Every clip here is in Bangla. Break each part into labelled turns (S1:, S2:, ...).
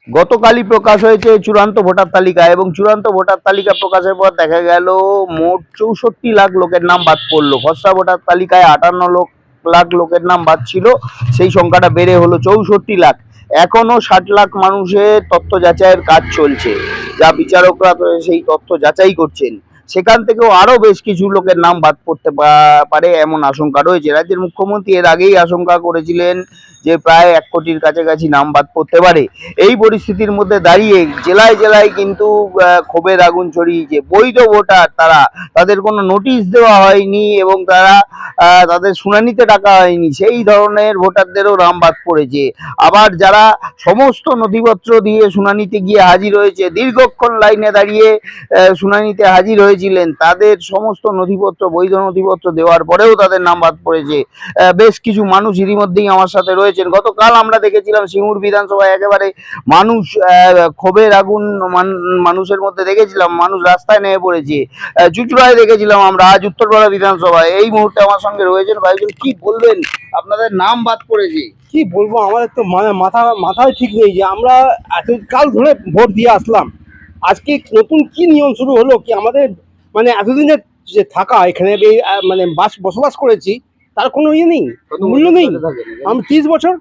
S1: গতকালই প্রকাশ হয়েছে চূড়ান্ত ভোটার তালিকা, এবং চূড়ান্ত ভোটার তালিকা প্রকাশের পর দেখা গেল মোট 64 লাখ লোকের নাম বাদ পড়লো। খসড়া ভোটার তালিকায় 58 লাখ লোকের নাম বাদ ছিল, সেই সংখ্যাটা বেড়ে হলো 64 লাখ। এখনো 60 লাখ মানুষের তথ্য যাচাইয়ের কাজ চলছে, যা বিচারকরা সেই তথ্য যাচাই করছেন। সেখান থেকেও আরো বেশ কিছু লোকের নাম বাদ পড়তে পারে এমন আশঙ্কা রয়েছে। রাজ্যের মুখ্যমন্ত্রী এর আগেই আশঙ্কা করেছিলেন যে প্রায় 1 কোটির কাছাকাছি নাম বাদ পড়তে পারে। এই পরিস্থিতির মধ্যে দাঁড়িয়ে জেলায় জেলায় কিন্তু ক্ষোভের আগুন ছড়িয়েছে। বৈধ ভোটার তাদের কোনো নোটিশ দেওয়া হয়নি এবং তাদের শুনানিতে ডাকা হয়নি, সেই ধরনের ভোটারদেরও নাম বাদ পড়েছে। আবার যারা সমস্ত নথিপত্র দিয়ে শুনানিতে গিয়ে হাজির হয়েছে, দীর্ঘক্ষণ লাইনে দাঁড়িয়ে শুনানিতে হাজির হয়েছিলেন, তাদের সমস্ত নথিপত্র, বৈধ নথিপত্র দেওয়ার পরেও তাদের নাম বাদ পড়েছে। বেশ কিছু মানুষ ইতিমধ্যেই আমার সাথে রয়েছেন। গতকাল আমরা দেখেছিলাম সিঙ্গুর বিধানসভায় একেবারে মানুষ, ক্ষোভের আগুন মানুষের মধ্যে দেখেছিলাম, মানুষ রাস্তায় নেমে পড়েছে। চুঁচুড়ায় দেখেছিলাম আমরা, আজ উত্তরপাড়া বিধানসভায়। এই মুহূর্তে আমার সঙ্গে রয়েছেন কয়েকজন। কি বলবেন, আপনাদের নাম বাদ পড়েছে?
S2: কি বলবো, আমাদের তো মানে মাথায় ঠিক নেই যে আমরা এত কাল ধরে ভোট দিয়ে আসলাম, আজকে নতুন কি নিয়ম শুরু হলো কি আমাদের, মানে এতদিনের যে থাকা এখানে মানে বসবাস করেছি, তার কোনো ইয়ে নেই, মূল্য নেই। আমি 30 বছর।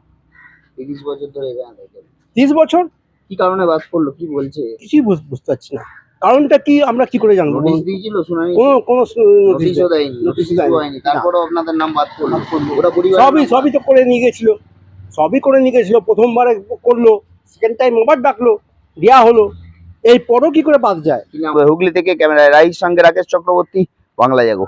S1: 30 বছর ধরে এখানে থাকেন?
S2: 30 বছর।
S1: কি কারণে বাদ পড়লো, কি বলছে?
S2: কিছুই বুঝতে পারছি না কারণটা কি, আমরা কি করে জানবো?
S1: নোটিশ দিয়েছিল শুনানি?
S2: কোনো
S1: নোটিশও দেয়নি, নোটিশও হয়নি, তারপরেও আপনাদের নাম বাদ পড়লো। ওরা পরিবার
S2: সবই তো করে নিয়ে গেছিল, প্রথমবারে করলো, সেকেন্ড টাইম আবার ডাকলো, দেওয়া হলো, এরপরও কি করে বাদ যায়?
S1: হুগলি থেকে ক্যামেরায় রাইস সঙ্গে রাকেশ চক্রবর্তী, বাংলা জাগো।